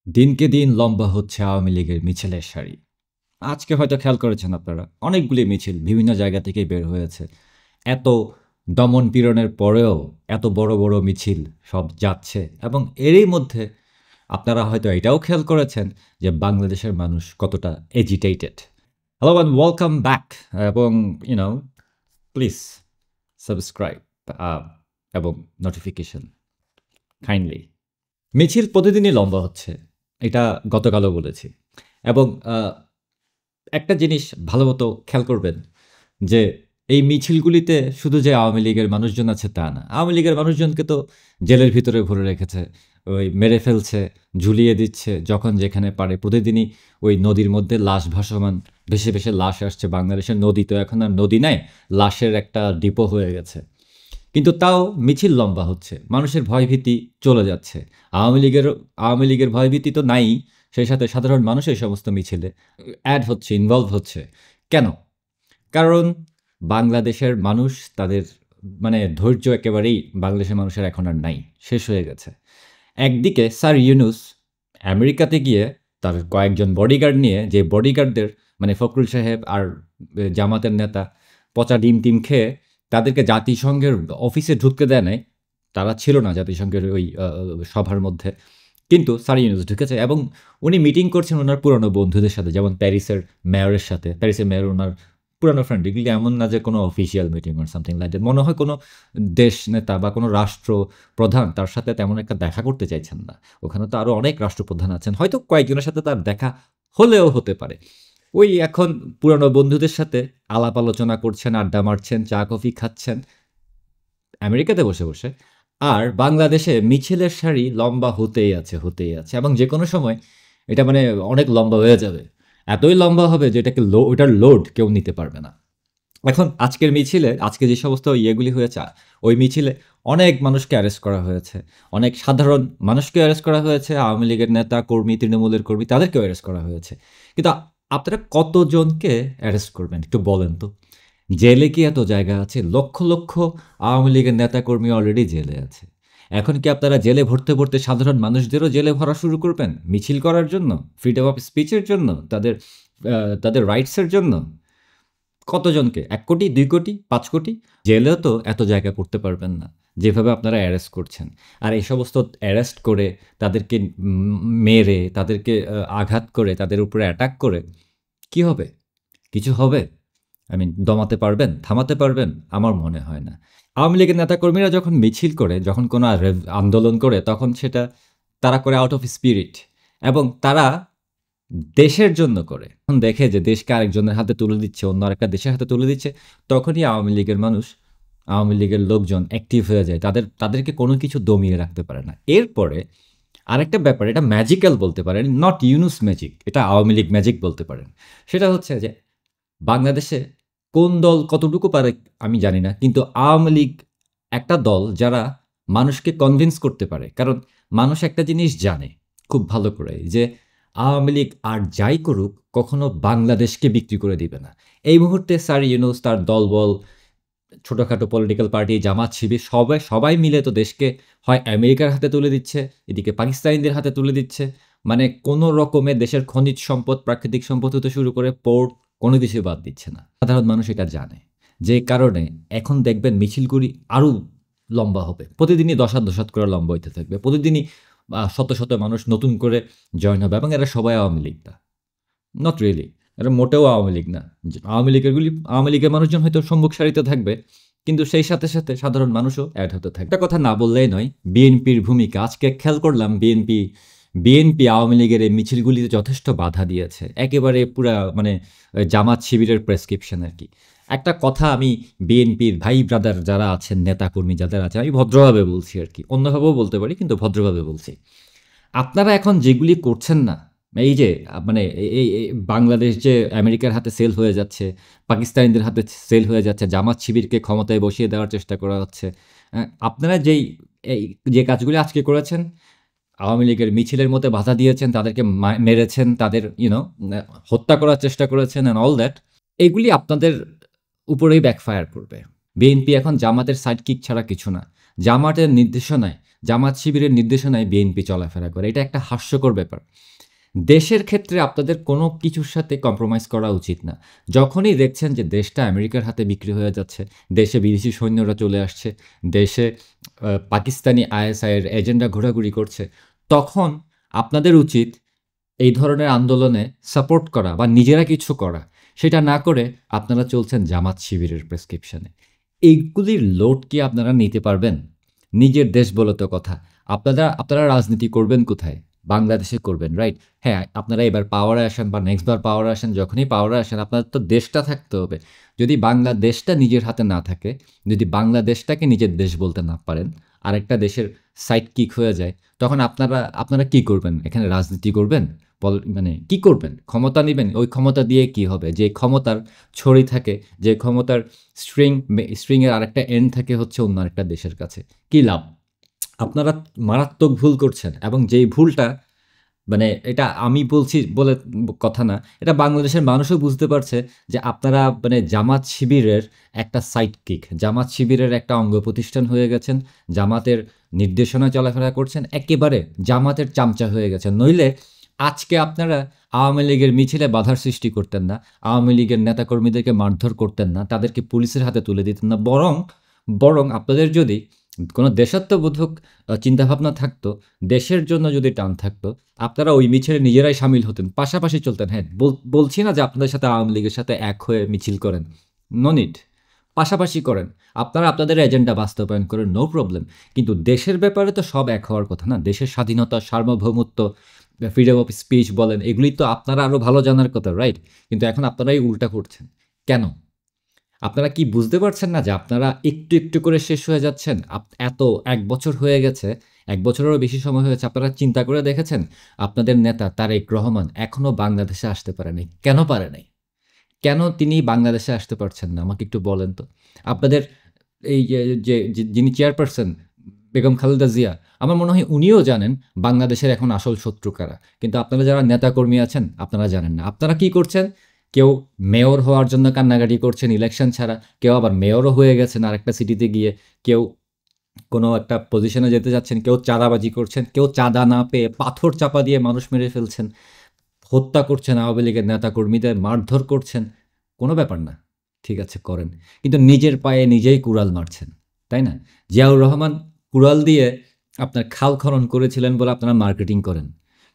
দিনকে দিন লম্বা হচ্ছে আওয়ামী লীগের মিছিলের সারি। আজকে হয়তো খেয়াল করেছেন আপনারা, অনেকগুলি মিছিল বিভিন্ন জায়গা থেকেই বের হয়েছে। এত দমন-পীড়নের পরেও এত বড়, বড় মিছিল সব যাচ্ছে এবং এরই মধ্যে আপনারা হয়তো এটাও খেয়াল করেছেন যে বাংলাদেশের মানুষ কতটা agitated. Hello and welcome back এবং প্লিজ সাবস্ক্রাইব এবং নোটিফিকেশন কাইন্ডলি। মিছিল প্রতিদিনই লম্বা হচ্ছে। এটা গতকালও বলেছি। এবং একটা জিনিস ভালোমতো খেয়াল করবেন যে এই মিছিলগুলিতে শুধু যে আওয়ামী লীগের মানুষজন আছে তা না। আওয়ামী লীগের মানুষজনকে তো জেলের ভিতরে ভরে রেখেছে। ওই মেরে ফেলছে, ঝুলিয়ে দিচ্ছে যখন যেখানে পারে। প্রতিদিনই ওই নদীর মধ্যে লাশ ভাসমান, ভেসে, ভেসে লাশ আসছে। বাংলাদেশের নদী তো এখন আর নদী নাই, লাশের একটা ডিপো হয়ে গেছে। কিন্তু তাও মিছিল লম্বা হচ্ছে, মানুষের ভয়ভীতি চলে যাচ্ছে। আওয়ামী লীগের ভয়ভীতি তো নাই, সেই সাথে সাধারণ মানুষ এই সমস্ত মিছিলে অ্যাড হচ্ছে, ইনভলভ হচ্ছে। কেন? কারণ বাংলাদেশের মানুষ তাদের ধৈর্য একেবারেই বাংলাদেশের মানুষের এখন আর নাই, শেষ হয়ে গেছে। একদিকে স্যার ইউনূস আমেরিকাতে গিয়ে তার কয়েকজন বডিগার্ড নিয়ে, যে বডিগার্ডদের ফখরুল সাহেব আর জামাতের নেতা পচা ডিম খেয়ে তাদেরকে জাতিসংঘের অফিসে ঢুকতে দেয় নাই। তারা ছিল না জাতিসংঘের ওই সভার মধ্যে। কিন্তু স্যার ইউনূস ঢুকেছে এবং উনি মিটিং করছেন ওনার পুরনো বন্ধুদের সাথে, যেমন প্যারিসের মেয়রের সাথে। প্যারিসের মেয়র ওনার পুরানো ফ্রেন্ড। এগুলি এমন না যে কোনো official meeting or something like that. মনে হয় কোনো দেশ নেতা বা কোনো রাষ্ট্র প্রধান তার সাথে তেমন একটা দেখা করতে চাইছেন না। ওখানে তো আরও অনেক রাষ্ট্রপ্রধান আছেন, হয়তো কয়েকজনের সাথে তার দেখা হলেও হতে পারে। ওই এখন পুরানো বন্ধুদের সাথে আলাপ আলোচনা করছেন, আড্ডা মারছেন, চা কফি খাচ্ছেন আমেরিকাতে বসে বসে। আর বাংলাদেশে মিছিলের সারি লম্বা হতেই আছে, হতেই আছে এবং যে কোনো সময় এটা অনেক লম্বা হয়ে যাবে। এতই লম্বা হবে যে ওটার লোড কেউ নিতে পারবে না। এখন আজকের মিছিলে, আজকে যে সমস্ত ইয়েগুলি হয়েছে, ওই মিছিলে অনেক মানুষকে অ্যারেস্ট করা হয়েছে। অনেক সাধারণ মানুষকে অ্যারেস্ট করা হয়েছে, আওয়ামী লীগের নেতা কর্মী, তৃণমূলের কর্মী, তাদেরকেও অ্যারেস্ট করা হয়েছে। কিন্তু আপনারা কতজনকে অ্যারেস্ট করবেন একটু বলেন তো? জেলে কি এত জায়গা আছে? লক্ষ লক্ষ আওয়ামী লীগের নেতাকর্মী অলরেডি জেলে আছে। এখন কি আপনারা জেলে ভরতে ভরতে সাধারণ মানুষদেরও জেলে ভরা শুরু করবেন মিছিল করার জন্য, ফ্রিডম অফ স্পিচের জন্য, তাদের রাইটসের জন্য? কতজনকে? ১ কোটি, ২ কোটি, ৫ কোটি? জেলেও তো এত জায়গা করতে পারবেন না, যেভাবে আপনারা অ্যারেস্ট করছেন। আর এই সমস্ত অ্যারেস্ট করে, তাদেরকে মেরে, তাদেরকে আঘাত করে, তাদের উপরে অ্যাটাক করে কি হবে? কিছু হবে? দমাতে পারবেন? থামাতে পারবেন? আমার মনে হয় না। আওয়ামী লীগের নেতাকর্মীরা যখন মিছিল করে, যখন কোনো আন্দোলন করে, তখন সেটা তারা করে আউট অফ স্পিরিট এবং তারা দেশের জন্য করে। যখন দেখে যে দেশকে আরেকজনের হাতে তুলে দিচ্ছে, অন্য আরেকটা দেশের হাতে তুলে দিচ্ছে, তখনই আওয়ামী লীগের মানুষ, আওয়ামী লীগের লোকজন অ্যাক্টিভ হয়ে যায়। তাদেরকে কোনো কিছু দমিয়ে রাখতে পারে না। এরপরে আরেকটা ব্যাপার, এটা ম্যাজিক্যাল বলতে পারেন, নট ইউনুস ম্যাজিক, এটা আওয়ামী লীগ ম্যাজিক বলতে পারেন। সেটা হচ্ছে যে বাংলাদেশে কোন দল কতটুকু পারে আমি জানি না, কিন্তু আওয়ামী লীগ একটা দল যারা মানুষকে কনভিন্স করতে পারে। কারণ মানুষ একটা জিনিস জানে খুব ভালো করে, যে আওয়ামী লীগ আর যাই করুক কখনো বাংলাদেশকে বিক্রি করে দিবে না। এই মুহূর্তে স্যার ইউনূস, তার দলবল, ছোটোখাটো পলিটিক্যাল পার্টি, জামাত শিবির, সবাই মিলে তো দেশকে হয় আমেরিকার হাতে তুলে দিচ্ছে, এদিকে পাকিস্তানিদের হাতে তুলে দিচ্ছে। কোনো রকমে দেশের খনিজ সম্পদ, প্রাকৃতিক সম্পদ হতে শুরু করে পোর্ট, কোনো কিছুই বাদ দিচ্ছে না। সাধারণ মানুষ এটা জানে। যে কারণে এখন দেখবেন মিছিলগুলি আরও লম্বা হবে। প্রতিদিনই দশাত দশাত করে লম্বা হইতে থাকবে। প্রতিদিনই শত শত মানুষ নতুন করে জয়েন হবে এবং এরা সবাই আওয়ামী লীগ না। Not really. এরা মোটেও আওয়ামী লীগ না। আওয়ামী লীগের মানুষজন হয়তো সম্মুখ সারিতে থাকবে, কিন্তু সেই সাথে সাথে সাধারণ মানুষও অ্যাড হতে থাকবে। একটা কথা না বললেই নয়, বিএনপির ভূমিকা। আজকে খেয়াল করলাম বিএনপি আওয়ামী লীগের এই মিছিলগুলিতে যথেষ্ট বাধা দিয়েছে। একেবারে পুরা জামাত শিবিরের প্রেসক্রিপশন আর কি। একটা কথা আমি বিএনপির ভাই ব্রাদার যারা আছেন, নেতাকর্মী যাদের আছে, আমি ভদ্রভাবে বলছি আর কি, অন্যভাবেও বলতে পারি কিন্তু ভদ্রভাবে বলছি। আপনারা এখন যেগুলি করছেন না, এই যে বাংলাদেশ যে আমেরিকার হাতে সেল হয়ে যাচ্ছে, পাকিস্তানিদের হাতে সেল হয়ে যাচ্ছে, জামাত শিবিরকে ক্ষমতায় বসিয়ে দেওয়ার চেষ্টা করা হচ্ছে, আপনারা যে কাজগুলি আজকে করেছেন, আওয়ামী লীগের মিছিলের মধ্যে বাধা দিয়েছেন, তাদেরকে মেরেছেন, তাদের হত্যা করার চেষ্টা করেছেন অ্যান্ড অল দ্যাট, এগুলি আপনাদের উপরেই ব্যাকফায়ার করবে। বিএনপি এখন জামাতের সাইড কিক ছাড়া কিছু না। জামাতের নির্দেশনায় জামাত শিবিরের নির্দেশনায় বিএনপি চলাফেরা করে। এটা একটা হাস্যকর ব্যাপার। দেশের ক্ষেত্রে আপনাদের কোনো কিছুর সাথে কম্প্রোমাইজ করা উচিত না। যখনই দেখছেন যে দেশটা আমেরিকার হাতে বিক্রি হয়ে যাচ্ছে, দেশে বিদেশি সৈন্যরা চলে আসছে, দেশে পাকিস্তানি আইএসআইয়ের এজেন্ডা ঘোরাঘুরি করছে, তখন আপনাদের উচিত এই ধরনের আন্দোলনে সাপোর্ট করা বা নিজেরা কিছু করা। সেটা না করে আপনারা চলছেন জামাত শিবিরের প্রেসক্রিপশনে। এইগুলির লোড কি আপনারা নিতে পারবেন? নিজের দেশ বলে তো কথা। আপনারা রাজনীতি করবেন কোথায়? বাংলাদেশে করবেন, রাইট? হ্যাঁ, আপনারা এবার পাওয়ারে আসেন বা নেক্সট বার পাওয়ারে আসেন, যখনই পাওয়ারে আসেন আপনাদের তো দেশটা থাকতে হবে। যদি বাংলাদেশটা নিজের হাতে না থাকে, যদি বাংলাদেশটাকে নিজের দেশ বলতে না পারেন, আরেকটা দেশের সাইড কিক হয়ে যায়, তখন আপনারা কি করবেন? এখানে রাজনীতি করবেন? মানে কি করবেন? ক্ষমতা নিবেন? ওই ক্ষমতা দিয়ে কি হবে? যে ক্ষমতার ছড়ি থাকে, যে ক্ষমতার স্ট্রিংয়ের আরেকটা এন্ড থাকে হচ্ছে অন্য আরেকটা দেশের কাছে। কি লাভ? আপনারা মারাত্মক ভুল করছেন, এবং যেই ভুলটা, মানে এটা আমি বলছি বলে কথা না, এটা বাংলাদেশের মানুষও বুঝতে পারছে যে আপনারা মানে জামাত শিবিরের একটা সাইড কিক, জামাত শিবিরের একটা অঙ্গ প্রতিষ্ঠান হয়ে গেছেন, জামাতের নির্দেশনা চলাফেরা করছেন, একেবারে জামাতের চামচা হয়ে গেছেন। নইলে আজকে আপনারা আওয়ামী লীগের মিছিলে বাধার সৃষ্টি করতেন না, আওয়ামী লীগের নেতাকর্মীদেরকে মারধর করতেন না, তাদেরকে পুলিশের হাতে তুলে দিতেন না। বরং বরং আপনাদের যদি কোনো দেশাত্মবোধক চিন্তাভাবনা থাকতো, দেশের জন্য যদি টান থাকতো, আপনারা ওই মিছিলে নিজেরাই সামিল হতেন, পাশাপাশি চলতেন। হ্যাঁ, বলছি না যে আপনাদের সাথে আওয়ামী লীগের সাথে এক হয়ে মিছিল করেন, নো নিড। পাশাপাশি করেন, আপনারা আপনাদের এজেন্ডা বাস্তবায়ন করেন, নো প্রবলেম। কিন্তু দেশের ব্যাপারে তো সব এক হওয়ার কথা না। দেশের স্বাধীনতা, সার্বভৌমত্ব, ফ্রিডম অফ স্পিচ বলেন, এগুলি তো আপনারা আরও ভালো জানার কথা, রাইট? কিন্তু এখন আপনারাই উল্টা করছেন কেন? আপনারা কি বুঝতে পারছেন না যে আপনারা একটু একটু করে শেষ হয়ে যাচ্ছেন? এত ১ বছর হয়ে গেছে, ১ বছরেরও বেশি সময় হয়েছে। আপনারা চিন্তা করে দেখেছেন? আপনাদের নেতা তারেক রহমান এখনো বাংলাদেশে আসতে পারে নাই। কেন পারে নাই? কেন তিনি বাংলাদেশে আসতে পারছেন না? আমাকে একটু বলেন তো। আপনাদের এই যিনি চেয়ারপারসন বেগম খালেদা জিয়া, আমার মনে হয় উনিও জানেন বাংলাদেশের এখন আসল শত্রু কারা। কিন্তু আপনারা যারা নেতাকর্মী আছেন, আপনারা জানেন না। আপনারা কি করছেন? কেউ মেয়র হওয়ার জন্য কান্নাকাটি করছেন ইলেকশন ছাড়া, কেউ আবার মেয়রও হয়ে গেছেন আরেকটা সিটিতে গিয়ে, কেউ কোনো একটা পজিশনে যেতে যাচ্ছেন, কেউ চাঁদাবাজি করছেন, কেউ চাঁদা না পেয়ে পাথর চাপা দিয়ে মানুষ মেরে ফেলছেন, হত্যা করছেন আওয়ামী লীগের নেতাকর্মীদের, মারধর করছেন। কোনো ব্যাপার না, ঠিক আছে করেন। কিন্তু নিজের পায়ে নিজেই কুড়াল মারছেন, তাই না? জিয়াউর রহমান কুড়াল দিয়ে আপনার খাল খনন করেছিলেন বলে আপনারা মার্কেটিং করেন।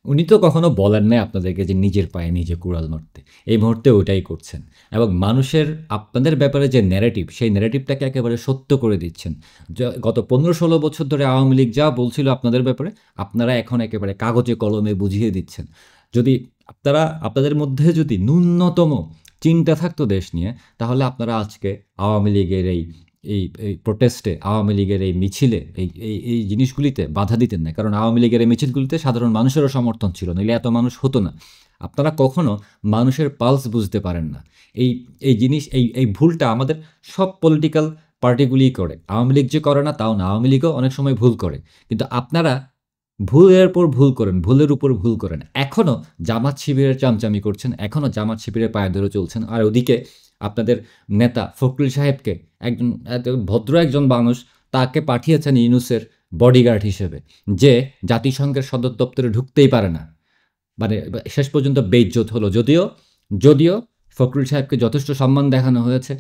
উনি তো কখনো বলেন নাই আপনাদেরকে যে নিজের পায়ে নিজে কুড়াল মারতে। এই মুহূর্তে ওইটাই করছেন, এবং মানুষের আপনাদের ব্যাপারে যে ন্যারেটিভ, সেই ন্যারেটিভটাকে একেবারে সত্য করে দিচ্ছেন। গত ১৫-১৬ বছর ধরে আওয়ামী লীগ যা বলছিল আপনাদের ব্যাপারে, আপনারা এখন একেবারে কাগজে কলমে বুঝিয়ে দিচ্ছেন। যদি আপনাদের মধ্যে যদি ন্যূনতম চিন্তা থাকতো দেশ নিয়ে, তাহলে আপনারা আজকে আওয়ামী লীগের এই এই এই প্রোটেস্টে, আওয়ামী লীগের এই মিছিলে, এই জিনিসগুলিতে বাধা দিতেন না। কারণ আওয়ামী লীগের এই মিছিলগুলিতে সাধারণ মানুষেরও সমর্থন ছিল, নইলে এত মানুষ হতো না। আপনারা কখনো মানুষের পালস বুঝতে পারেন না। এই এই জিনিস এই ভুলটা আমাদের সব পলিটিক্যাল পার্টিগুলিই করে। আওয়ামী লীগ যে করে না তাও না, আওয়ামী লীগও অনেক সময় ভুল করে। কিন্তু আপনারা ভুলের পর ভুল করেন, ভুলের উপর ভুল করেন। এখনও জামাত শিবিরের চামচামি করছেন, এখনও জামাত শিবিরের পায়ে ধরে চলছেন। আর ওদিকে আপনাদের নেতা ফখরুল সাহেবকে, এত ভদ্র একজন মানুষ, তাকে পাঠিয়েছেন ইউনূসের বডিগার্ড হিসেবে, যে জাতিসংঘের সদর দপ্তরে ঢুকতেই পারে না। মানে শেষ পর্যন্ত বেইজ্জত হলো। যদিও ফখরুল সাহেবকে যথেষ্ট সম্মান দেখানো হয়েছে,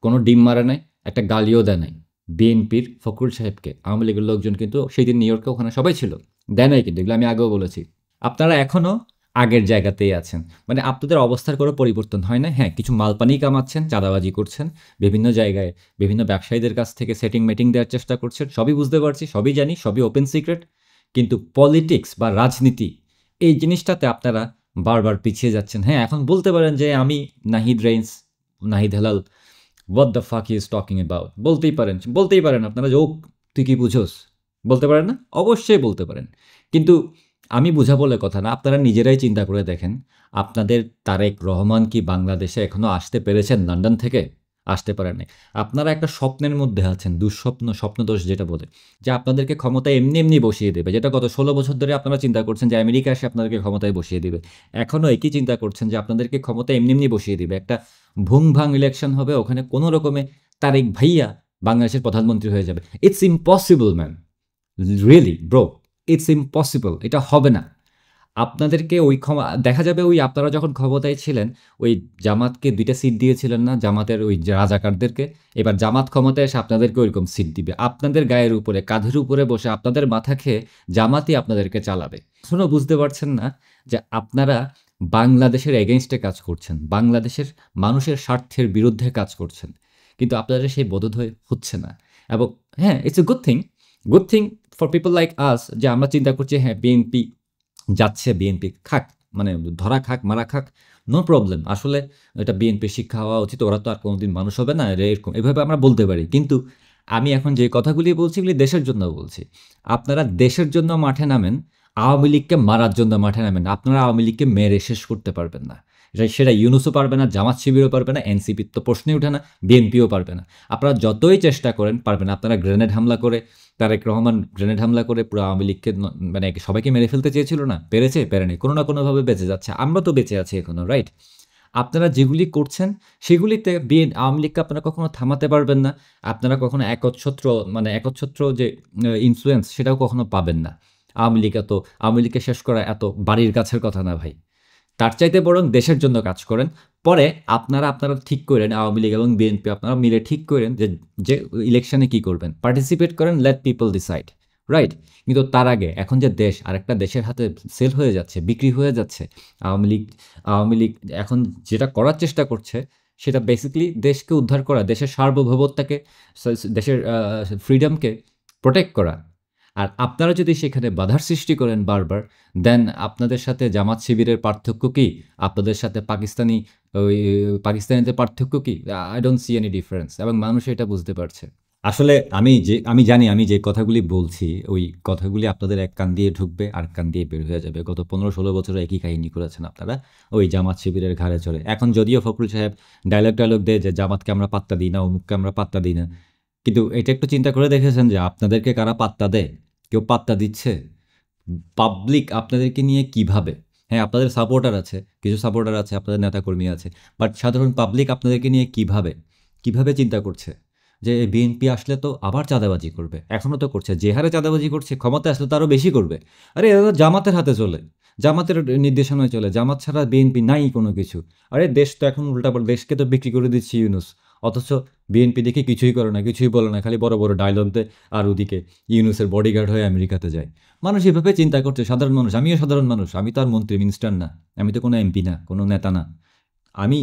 কোনো ডিম মারে নাই, একটা গালিও দেয় নাই। বিএনপির ফখরুল সাহেবকে আওয়ামী লীগের লোকজন কিন্তু সেই দিন নিউ ইয়র্কে ওখানে সবাই ছিল, দেয় নাই কিন্তু, এগুলো আমি আগেও বলেছি। আপনারা এখনও আগের জায়গাতেই আছেন, মানে আপনাদের অবস্থার কোনো পরিবর্তন হয় না। হ্যাঁ, কিছু মালপানি কামাচ্ছেন, চাঁদাবাজি করছেন, বিভিন্ন জায়গায় বিভিন্ন ব্যবসায়ীদের কাছ থেকে সেটিং মেটিং দেওয়ার চেষ্টা করছেন, সবই বুঝতে পারছি, সবই জানি, সবই ওপেন সিক্রেট। কিন্তু পলিটিক্স বা রাজনীতি, এই জিনিসটাতে আপনারা বারবার পিছিয়ে যাচ্ছেন। হ্যাঁ, এখন বলতে পারেন যে আমি Nahid rains, Nahid Helal, what the fuck he is talking about, বলতেই পারেন আপনারা যে ও তুই কি বুঝোস, বলতে পারেন না? অবশ্যই বলতে পারেন। কিন্তু আমি বুঝা বলে কথা না, আপনারা নিজেরাই চিন্তা করে দেখেন, আপনাদের তারেক রহমান কি বাংলাদেশে এখনও আসতে পেরেছেন লন্ডন থেকে? আসতে পারেন নাই। আপনারা একটা স্বপ্নের মধ্যে আছেন, দুঃস্বপ্ন, স্বপ্নদোষ যেটা বলে, যে আপনাদেরকে ক্ষমতায় এমনি এমনি বসিয়ে দেবে, যেটা গত ১৬ বছর ধরে আপনারা চিন্তা করছেন যে আমেরিকা এসে আপনাদেরকে ক্ষমতায় বসিয়ে দিবে। এখনও একই চিন্তা করছেন যে আপনাদেরকে ক্ষমতায় এমনি এমনি বসিয়ে দিবে। একটা ভুং-ভাং ইলেকশন হবে, ওখানে কোনো রকমে তারেক ভাইয়া বাংলাদেশের প্রধানমন্ত্রী হয়ে যাবে। It's impossible man. Really bro, it's impossible, এটা হবে না। আপনাদেরকে ওই দেখা যাবে ওই আপনারা যখন ক্ষমতায় ছিলেন, ওই জামাতকে ২ টা সিট দিয়েছিলেন না? জামাতের ওই যে রাজাকারদেরকে। এবার জামাত ক্ষমতায় এসে আপনাদেরকে ওইরকম সিট দিবে। আপনাদের গায়ের উপরে, কাঁধের উপরে বসে আপনাদের মাথা খেয়ে জামাতই আপনাদেরকে চালাবে। এখনো বুঝতে পারছেন না যে আপনারা বাংলাদেশের এগেইনস্টে কাজ করছেন। বাংলাদেশের মানুষের স্বার্থের বিরুদ্ধে কাজ করছেন। কিন্তু আপনাদের সেই বোধোদয় হচ্ছে না। এবং হ্যাঁ, it's a good thing for people like আস যে আমরা চিন্তা করছি হ্যাঁ, বিএনপি যাচ্ছে, বিএনপি খাক, মানে ধরা খাক, মারা খাক, নো প্রবলেম। আসলে এটা বিএনপির শিক্ষা হওয়া উচিত, ওরা তো আর কোনোদিন মানুষ হবে না, এরকম এভাবে আমরা বলতে পারি। কিন্তু আমি এখন যে কথাগুলি বলছি এগুলি দেশের জন্য বলছি। আপনারা দেশের জন্য মাঠে নামেন, আওয়ামী লীগকে মারার জন্য মাঠে নামেন। আপনারা আওয়ামী লীগকে মেরে শেষ করতে পারবেন না। সেটা ইউনূসও পারবে না, জামাত শিবিরও পারবে না, এনসিপির তো প্রশ্নই ওঠে না, বিএনপিও পারবে না। আপনারা যতই চেষ্টা করেন পারবেন না। আপনারা গ্রেনেড হামলা করে, তারেক রহমান গ্রেনেড হামলা করে পুরো আওয়ামী লীগকে মানে সবাইকে মেরে ফেলতে চেয়েছিল না? পেরেছে? পেরেনি। কোনো না কোনোভাবে বেঁচে যাচ্ছে। আমরা তো বেঁচে আছি এখনো, রাইট? আপনারা যেগুলি করছেন সেগুলিতে আওয়ামী লীগকে আপনারা কখনো থামাতে পারবেন না। আপনারা কখনো একচ্ছত্র যে ইনফ্লুয়েন্স সেটাও কখনো পাবেন না। আওয়ামী লীগকে শেষ করা এত বাড়ির কাছের কথা না ভাই। তার চাইতে বরং দেশের জন্য কাজ করেন। পরে আপনারা ঠিক করেন, আওয়ামী লীগ এবং বিএনপি আপনারা মিলে ঠিক করেন যে ইলেকশনে কি করবেন। পার্টিসিপেট করেন, লেট পিপল ডিসাইড, রাইট? কিন্তু তার আগে এখন যে দেশ আরেকটা দেশের হাতে সেল হয়ে যাচ্ছে, বিক্রি হয়ে যাচ্ছে, আওয়ামী লীগ এখন যেটা করার চেষ্টা করছে সেটা বেসিক্যালি দেশকে উদ্ধার করা, দেশের সার্বভৌমত্বকে, দেশের ফ্রিডমকে প্রোটেক্ট করা। আর আপনারা যদি সেখানে বাধার সৃষ্টি করেন বারবার, দেন আপনাদের সাথে জামাত শিবিরের পার্থক্য কি? আপনাদের সাথে পাকিস্তানিদের পার্থক্য কি? I don't see any difference, এবং মানুষ এটা বুঝতে পারছে। আসলে আমি জানি আমি যে কথাগুলি বলছি, ওই কথাগুলি আপনাদের এক কান দিয়ে ঢুকবে, আরেক কান দিয়ে বের হয়ে যাবে। গত ১৫-১৬ বছরে একই কাহিনী করেছেন আপনারা, ওই জামাত শিবিরের ঘাড়ে চড়ে। এখন যদিও ফখরুল সাহেব ডায়লগ দেয় যে জামাতকে আমরা পাত্তা দিই না, অমুককে আমরা পাত্তা দিই না। কিন্তু এটা একটু চিন্তা করে দেখেছেন যে আপনাদেরকে কারা পাত্তা দেয়? কেউ পাত্তা দিচ্ছে? পাবলিক আপনাদেরকে নিয়ে কিভাবে, হ্যাঁ আপনাদের সাপোর্টার আছে, কিছু সাপোর্টার আছে, আপনাদের নেতাকর্মী আছে, বাট সাধারণ পাবলিক আপনাদেরকে নিয়ে কিভাবে চিন্তা করছে যে বিএনপি আসলে তো আবার চাঁদাবাজি করবে। এখনও তো করছে, যে হারে চাঁদাবাজি করছে, ক্ষমতায় আসলে তো আরও বেশি করবে। আরে এরা তো জামাতের হাতে চলে, জামাতের নির্দেশনায় চলে, জামাত ছাড়া বিএনপি নাই কোনো কিছু। আরে দেশ তো এখন উল্টাপাল্টা, দেশকে তো বিক্রি করে দিচ্ছে ইউনূস। অথচ বিএনপি দেখে কিছুই করে না, কিছুই বলে না, খালি বড় বড় ডায়লগ দেয়, আর ওদিকে ইউনূসের বডিগার্ড হয়ে আমেরিকাতে যায়। মানুষ এভাবে চিন্তা করছে, সাধারণ মানুষ। আমিও সাধারণ মানুষ, আমি তো আর মন্ত্রী মিনিস্টার না, আমি তো কোনো এমপি না, কোনো নেতা না। আমি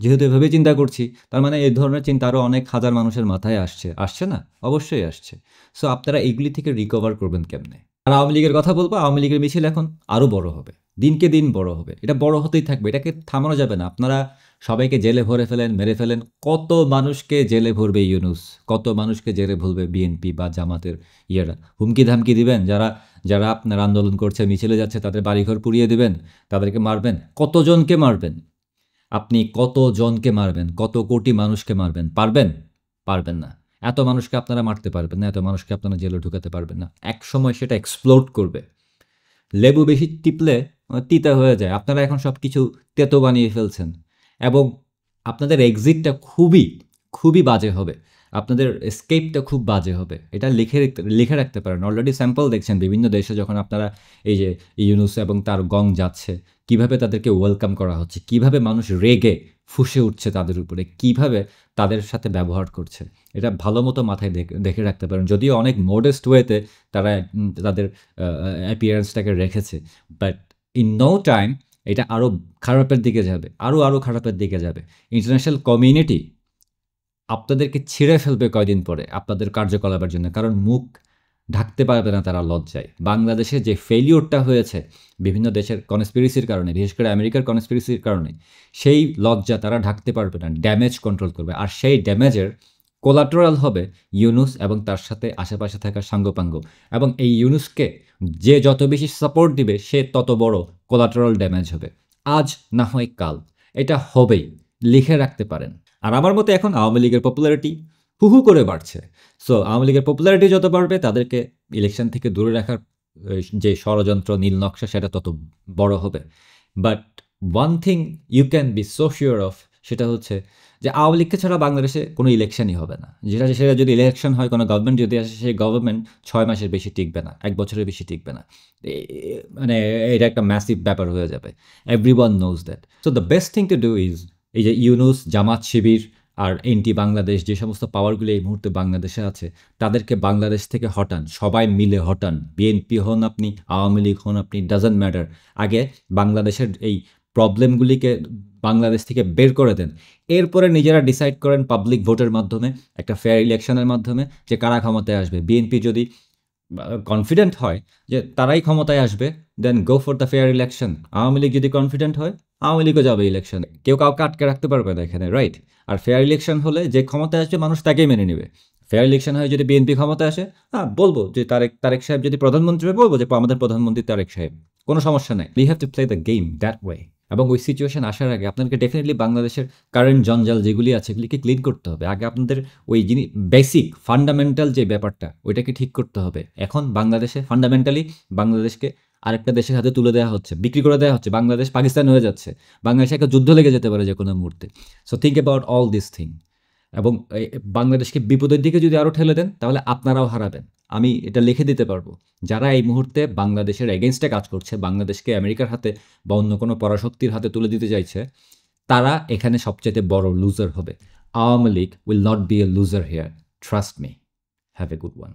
যেহেতু এভাবে চিন্তা করছি, তার মানে এই ধরনের চিন্তা আরও অনেক হাজার মানুষের মাথায় আসছে না? অবশ্যই আসছে। সো আপনারা এগুলি থেকে রিকভার করবেন কেমনে? আর আওয়ামী লীগের কথা বলবো, আওয়ামী লীগের মিছিল এখন আরও বড় হবে, দিনকে দিন বড় হবে। এটা বড় হতেই থাকবে, এটাকে থামানো যাবে না। আপনারা সবাইকে জেলে ভরে ফেলেন, মেরে ফেলেন। কত মানুষকে জেলে ভরবে ইউনূস? কত মানুষকে জেলে ভরবে বিএনপি বা জামাতের ইয়েরা? হুমকি ধামকি দিবেন? যারা আপনার আন্দোলন করছে, মিছিলে যাচ্ছে, তাদের বাড়িঘর পুড়িয়ে দিবেন, তাদেরকে মারবেন? কতজনকে মারবেন? আপনি কতজনকে মারবেন? কত কোটি মানুষকে মারবেন? পারবেন? পারবেন না। এত মানুষকে আপনারা মারতে পারবেন না, এত মানুষকে আপনারা জেলে ঢুকাতে পারবেন না। একসময় সেটা এক্সপ্লোড করবে। লেবু বেশি টিপলে তিতা হয়ে যায়। আপনারা এখন সবকিছু তেতো বানিয়ে ফেলছেন, এবং আপনাদের এক্সিটটা খুবই বাজে হবে। আপনাদের এসকেপটা খুব বাজে হবে। এটা লিখে রাখতে পারেন। অলরেডি স্যাম্পল দেখছেন বিভিন্ন দেশে, যখন আপনারা এই যে ইউনূস এবং তার গং যাচ্ছে, কিভাবে তাদেরকে ওয়েলকাম করা হচ্ছে, কিভাবে মানুষ রেগে ফুঁসে উঠছে তাদের উপরে, কিভাবে তাদের সাথে ব্যবহার করছে। এটা ভালো মতো মাথায় দেখে রাখতে পারেন। যদিও অনেক মডেস্ট ওয়েতে তারা তাদের অ্যাপিয়ারেন্সটাকে রেখেছে, বাট ইন নো টাইম এটা আরও খারাপের দিকে যাবে, আরও খারাপের দিকে যাবে। ইন্টারন্যাশনাল কমিউনিটি আপনাদেরকে ছিঁড়ে ফেলবে কয়দিন পরে আপনাদের কার্যকলাপের জন্য, কারণ মুখ ঢাকতে পারবে না তারা লজ্জায়। বাংলাদেশে যে ফেলিওরটা হয়েছে বিভিন্ন দেশের কনস্পিরেসির কারণে, বিশেষ করে আমেরিকার কনস্পিরেসির কারণে, সেই লজ্জা তারা ঢাকতে পারবে না, ড্যামেজ কন্ট্রোল করবে। আর সেই ড্যামেজের কোলাটেরাল হবে ইউনূস এবং তার সাথে আশেপাশে থাকা সাঙ্গপাঙ্গ। এবং এই ইউনূসকে যে যত বেশি সাপোর্ট দিবে, সে তত বড় কোলাটেরাল ড্যামেজ হবে। আজ না হয় কাল এটা হবেই, লিখে রাখতে পারেন। আর আমার মতে এখন আওয়ামী লীগের পপুলারিটি হু করে বাড়ছে। সো আওয়ামী লীগের পপুলারিটি যত বাড়বে, তাদেরকে ইলেকশন থেকে দূরে রাখার যে ষড়যন্ত্র, নীল নকশা, সেটা তত বড় হবে। But one thing you can be so sure of, সেটা হচ্ছে যে আওয়ামী লীগকে ছাড়া বাংলাদেশে কোনো ইলেকশনই হবে না। সেটা যদি ইলেকশন হয়, কোনো গভর্নমেন্ট যদি আসে, সেই গভর্নমেন্ট ৬ মাসের বেশি টিকবে না, ১ বছরের বেশি টিকবে না। মানে এটা একটা ম্যাসিভ ব্যাপার হয়ে যাবে। Everyone knows that. So the best thing to do is, এই যে ইউনূস, জামাত শিবির আর এনটি বাংলাদেশ, যে সমস্ত পাওয়ারগুলো এই মুহূর্তে বাংলাদেশে আছে, তাদেরকে বাংলাদেশ থেকে হটান, সবাই মিলে হটান। বিএনপি হন আপনি, আওয়ামী লীগ হন আপনি, ডাজন্ট ম্যাটার। আগে বাংলাদেশের এই প্রবলেমগুলিকে বাংলাদেশ থেকে বের করে দেন। এরপরে নিজেরা ডিসাইড করেন পাবলিক ভোটের মাধ্যমে, একটা ফেয়ার ইলেকশনের মাধ্যমে, যে কারা ক্ষমতায় আসবে। বিএনপি যদি কনফিডেন্ট হয় যে তারাই ক্ষমতায় আসবে, then go for the fair election. Awami League যদি কনফিডেন্ট হয়, আওয়ামী লীগও যাবে ইলেকশনে, কেউ কাউকে আটকে রাখতে পারবে না এখানে, রাইট? আর ফেয়ার ইলেকশন হলে যে ক্ষমতায় আসবে মানুষ তাকেই মেনে নেবে। ফেয়ার ইলেকশন হয় যদি বিএনপি ক্ষমতায় আসে, হ্যাঁ বলবো যে তারেক সাহেব যদি প্রধানমন্ত্রী হয়, বলবো যে আমাদের প্রধানমন্ত্রী তারেক সাহেব, কোনো সমস্যা নাই। We have to play the game that way. এবং ওই সিচুয়েশন আসার আগে আপনাকে ডেফিনেটলি বাংলাদেশের কারেন্ট জঞ্জাল যেগুলি আছে এগুলিকে ক্লিন করতে হবে। আগে আপনাদের ওই জিনিস, বেসিক ফান্ডামেন্টাল যে ব্যাপারটা, ওইটাকে ঠিক করতে হবে। এখন বাংলাদেশে ফান্ডামেন্টালি বাংলাদেশকে আরেকটা দেশের হাতে তুলে দেওয়া হচ্ছে, বিক্রি করে দেওয়া হচ্ছে। বাংলাদেশ পাকিস্তান হয়ে যাচ্ছে, বাংলাদেশে একটা যুদ্ধ লেগে যেতে পারে যে কোনো মুহূর্তে। So think about all this thing. এবং বাংলাদেশকে বিপদের দিকে যদি আরও ঠেলে দেন, তাহলে আপনারাও হারাবেন। আমি এটা লিখে দিতে পারবো। যারা এই মুহূর্তে বাংলাদেশের এগেনস্টে কাজ করছে, বাংলাদেশকে আমেরিকার হাতে বা অন্য কোনো পরাশক্তির হাতে তুলে দিতে চাইছে, তারা এখানে সবচেয়ে বড় লুজার হবে। Awami League will not be a loser here, trust me. Have a good one.